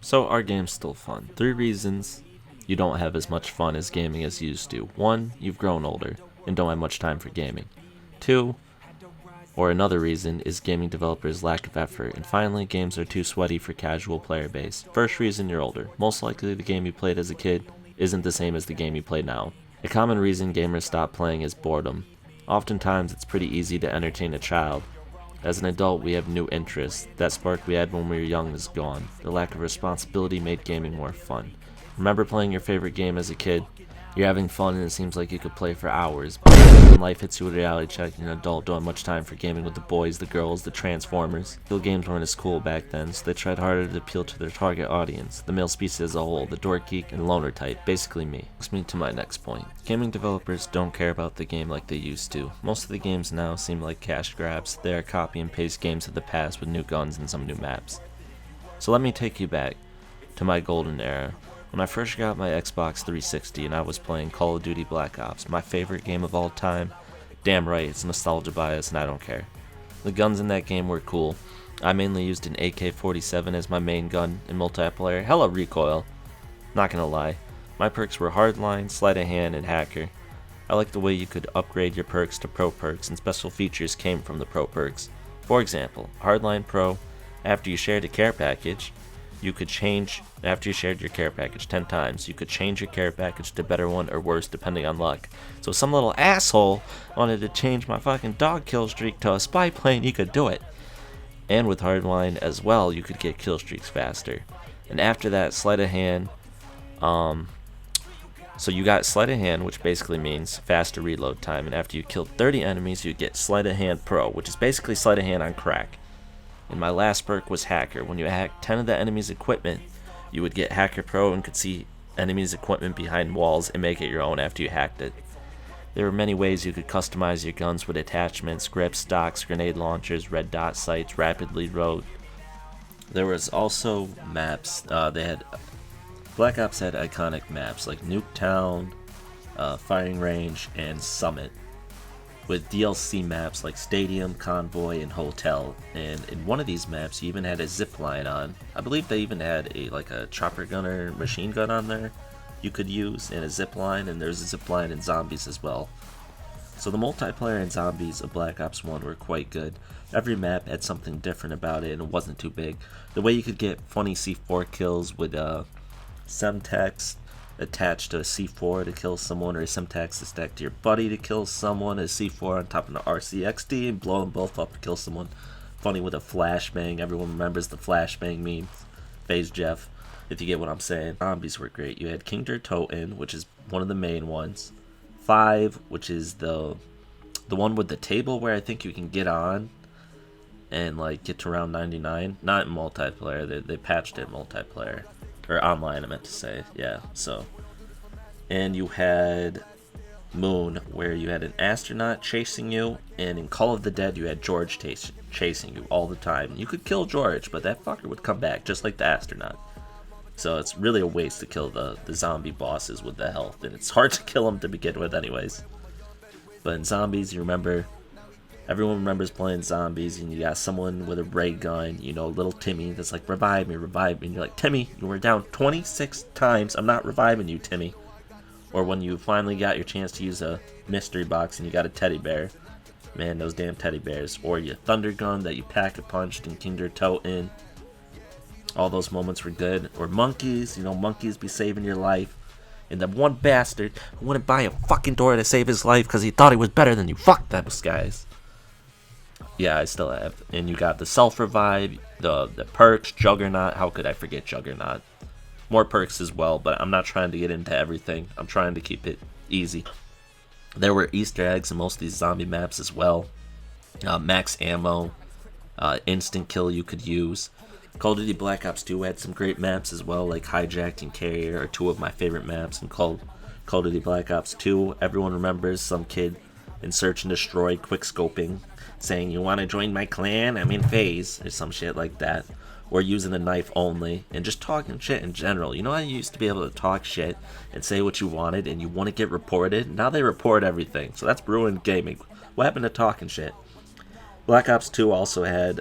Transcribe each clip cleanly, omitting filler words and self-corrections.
So are games still fun? 3 reasons you don't have as much fun as gaming as you used to. 1, you've grown older and don't have much time for gaming. 2, or another reason is gaming developers' lack of effort. And finally, games are too sweaty for casual player base. First reason, you're older. Most likely the game you played as a kid isn't the same as the game you play now. A common reason gamers stop playing is boredom. Oftentimes it's pretty easy to entertain a child. As an adult, we have new interests. That spark we had when we were young is gone. The lack of responsibility made gaming more fun. Remember playing your favorite game as a kid? You're having fun and it seems like you could play for hours. But when life hits you with a reality check, you're an adult, don't have much time for gaming with the boys, the girls, the Transformers. Still, games weren't as cool back then, so they tried harder to appeal to their target audience, the male species as a whole, the dork geek and loner type, basically me. Brings me to my next point. Gaming developers don't care about the game like they used to. Most of the games now seem like cash grabs. They are copy and paste games of the past with new guns and some new maps. So let me take you back to my golden era. When I first got my Xbox 360 and I was playing Call of Duty Black Ops, my favorite game of all time, damn right, it's nostalgia bias and I don't care. The guns in that game were cool. I mainly used an AK-47 as my main gun in multiplayer, hella recoil, not gonna lie. My perks were Hardline, Sleight of Hand, and Hacker. I liked the way you could upgrade your perks to Pro perks and special features came from the Pro perks. For example, Hardline Pro, after you shared a care package, you could change, after you shared your care package 10 times, you could change your care package to better one or worse depending on luck. So some little asshole wanted to change my fucking dog kill streak to a spy plane, you could do it. And with Hardline as well, you could get kill streaks faster. And after that, Sleight of Hand, so you got Sleight of Hand, which basically means faster reload time, and after you killed 30 enemies, you get Sleight of Hand Pro, which is basically Sleight of Hand on crack. And my last perk was Hacker. When you hacked 10 of the enemy's equipment, you would get Hacker Pro and could see enemies' equipment behind walls and make it your own after you hacked it. There were many ways you could customize your guns with attachments, grips, stocks, grenade launchers, red dot sights, rapid reload. There was also maps. Black Ops had iconic maps like Nuketown, Firing Range, and Summit, with DLC maps like Stadium, Convoy, and Hotel. And in one of these maps, you even had a zip line on. I believe they even had a chopper gun or machine gun on there you could use, and a zip line, and there's a zip line in Zombies as well. So the multiplayer in Zombies of Black Ops 1 were quite good. Every map had something different about it, and it wasn't too big. The way you could get funny C4 kills with Semtex attached to a C4 to kill someone, or a Semtex to stack to your buddy to kill someone, a C4 on top of an RCXD and blow them both up to kill someone. Funny with a flashbang. Everyone remembers the flashbang meme. Phase Jeff, if you get what I'm saying. Zombies were great. You had King Toten, which is one of the main ones. 5, which is the one with the table where I think you can get on and get to round 99. Not in multiplayer. They patched it in multiplayer. Or online, I meant to say. Yeah, so. And you had Moon, where you had an astronaut chasing you, and in Call of the Dead, you had George chasing you all the time. You could kill George, but that fucker would come back, just like the astronaut. So it's really a waste to kill the zombie bosses with the health, and it's hard to kill them to begin with anyways. But in Zombies, you remember, everyone remembers playing Zombies, and you got someone with a ray gun, little Timmy, that's like, revive me, and you're like, Timmy, you were down 26 times, I'm not reviving you, Timmy. Or when you finally got your chance to use a mystery box and you got a teddy bear, man, those damn teddy bears. Or your thunder gun that you pack-a-punched in Kinder Toten, all those moments were good. Or monkeys, monkeys be saving your life. And that one bastard who wouldn't buy a fucking door to save his life because he thought he was better than you. Fuck those guys. Yeah, I still have. And you got the self-revive, the perks, Juggernaut. How could I forget Juggernaut? More perks as well, but I'm not trying to get into everything. I'm trying to keep it easy. There were Easter eggs in most of these zombie maps as well. Max ammo, instant kill you could use. Call of Duty Black Ops 2 had some great maps as well, like Hijacked and Carrier are two of my favorite maps in Call of Duty Black Ops 2. Everyone remembers some kid in Search and Destroy quickscoping, saying, you want to join my clan? I'm in phase, or some shit like that. Or using a knife only, and just talking shit in general. I used to be able to talk shit and say what you wanted, and you want to get reported. Now they report everything, so that's ruined gaming. What happened to talking shit? Black Ops 2 also had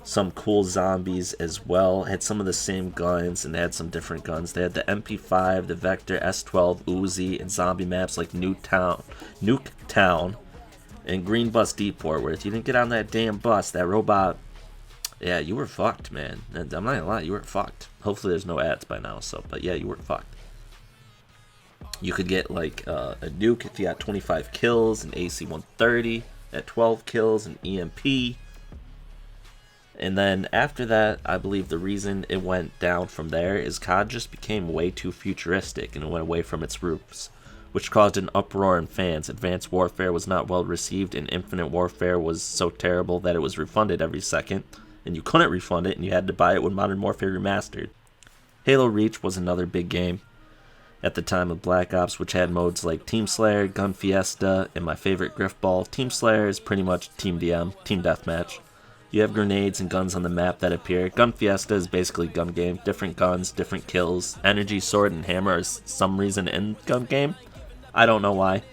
some cool zombies as well. Had some of the same guns, and they had some different guns. They had the MP5, the Vector, S12, Uzi, and zombie maps like Nuketown, and Green Bus Depot, where if you didn't get on that damn bus, that robot, yeah, you were fucked, man. And I'm not gonna lie, you were fucked. Hopefully there's no ads by now, but yeah, you were fucked. You could get like a nuke if you got 25 kills, an AC-130 at 12 kills, an EMP. And then after that, I believe the reason it went down from there is COD just became way too futuristic and it went away from its roots, which caused an uproar in fans. Advanced Warfare was not well received, and Infinite Warfare was so terrible that it was refunded every second, and you couldn't refund it, and you had to buy it when Modern Warfare Remastered. Halo Reach was another big game at the time of Black Ops, which had modes like Team Slayer, Gun Fiesta, and my favorite Griffball. Team Slayer is pretty much Team DM, Team Deathmatch. You have grenades and guns on the map that appear. Gun Fiesta is basically gun game. Different guns, different kills. Energy, sword, and hammer is some reason in gun game. I don't know why.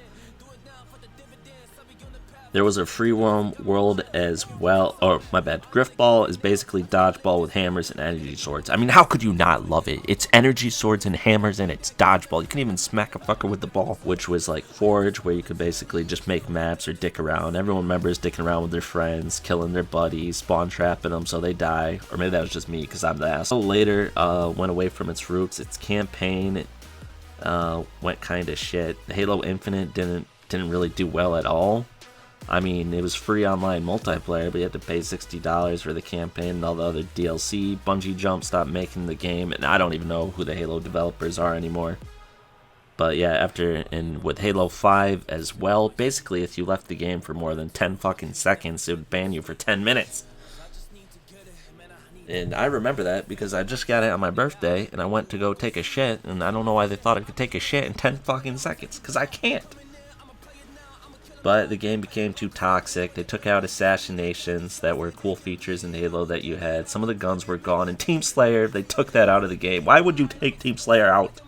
There was a free roam world as well. Oh, my bad. Griffball is basically dodgeball with hammers and energy swords. I mean, how could you not love it? It's energy swords and hammers, and it's dodgeball. You can even smack a fucker with the ball, which was like Forge, where you could basically just make maps or dick around. Everyone remembers dicking around with their friends, killing their buddies, spawn trapping them so they die. Or maybe that was just me because I'm the asshole. Later, went away from its roots. Its campaign went kind of shit. Halo Infinite didn't really do well at all. I mean, it was free online multiplayer, but you had to pay $60 for the campaign and all the other DLC. Bungie Jump stopped making the game, and I don't even know who the Halo developers are anymore. But yeah, and with Halo 5 as well, basically if you left the game for more than 10 fucking seconds, it would ban you for 10 minutes. And I remember that because I just got it on my birthday, and I went to go take a shit, and I don't know why they thought I could take a shit in 10 fucking seconds, because I can't. But the game became too toxic. They took out assassinations that were cool features in Halo that you had. Some of the guns were gone. And Team Slayer, they took that out of the game. Why would you take Team Slayer out?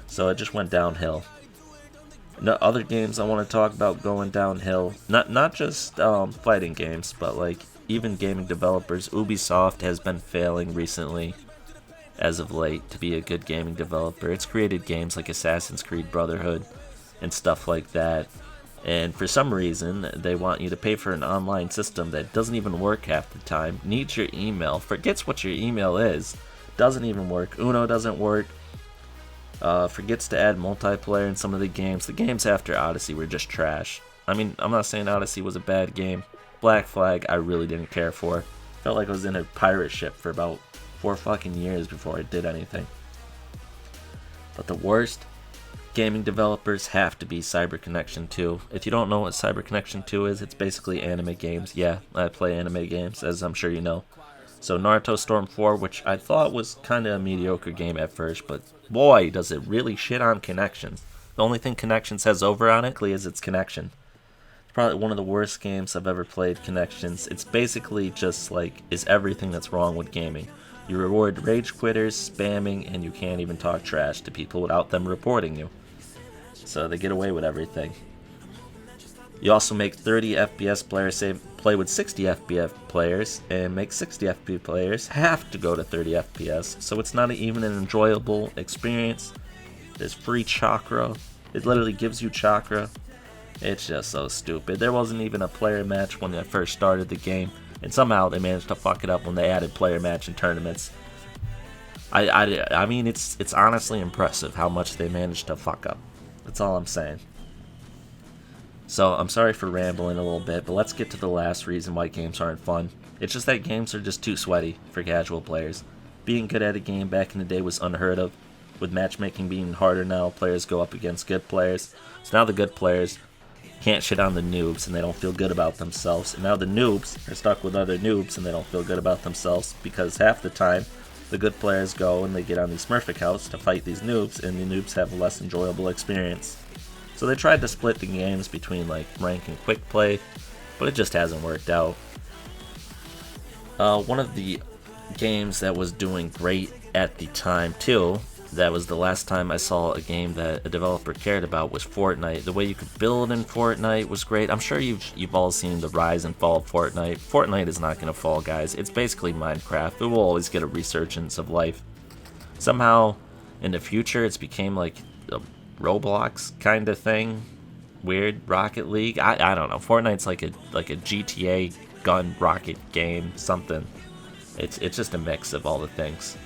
So it just went downhill. No, other games I want to talk about going downhill. Not just fighting games, but like even gaming developers. Ubisoft has been failing recently, as of late, to be a good gaming developer. It's created games like Assassin's Creed Brotherhood and stuff like that. And for some reason, they want you to pay for an online system that doesn't even work half the time, needs your email, forgets what your email is, doesn't even work. Uno doesn't work, forgets to add multiplayer in some of the games. The games after Odyssey were just trash. I mean, I'm not saying Odyssey was a bad game. Black Flag, I really didn't care for. Felt like I was in a pirate ship for about 4 fucking years before I did anything. But the worst gaming developers have to be Cyber Connection 2. If you don't know what Cyber Connection 2 is, it's basically anime games. Yeah, I play anime games, as I'm sure you know. So Naruto Storm 4, which I thought was kind of a mediocre game at first, but boy, does it really shit on Connections. The only thing Connections has over on it is its connection. It's probably one of the worst games I've ever played, Connections. It's basically just like, is everything that's wrong with gaming. You reward rage quitters, spamming, and you can't even talk trash to people without them reporting you. So they get away with everything. You also make 30 FPS players play with 60 FPS players, and make 60 FPS players have to go to 30 FPS. So it's not even an enjoyable experience. There's free chakra. It literally gives you chakra. It's just so stupid. There wasn't even a player match when I first started the game, and somehow they managed to fuck it up when they added player match and tournaments. I mean, it's honestly impressive how much they managed to fuck up. That's all I'm saying. So, I'm sorry for rambling a little bit, but let's get to the last reason why games aren't fun. It's just that games are just too sweaty for casual players. Being good at a game back in the day was unheard of. With matchmaking being harder now, players go up against good players. So now the good players can't shit on the noobs and they don't feel good about themselves. And now the noobs are stuck with other noobs and they don't feel good about themselves because half the time the good players go and they get on these Smurf accounts to fight these noobs, and the noobs have a less enjoyable experience. So they tried to split the games between like rank and quick play, but it just hasn't worked out. One of the games that was doing great at the time too that was the last time I saw a game that a developer cared about was Fortnite. The way you could build in Fortnite was great. I'm sure you've all seen the rise and fall of Fortnite. Fortnite is not going to fall, guys. It's basically Minecraft. It will always get a resurgence of life. Somehow, in the future, it's became like a Roblox kind of thing. Weird. Rocket League. I don't know. Fortnite's like a GTA gun rocket game something. It's just a mix of all the things.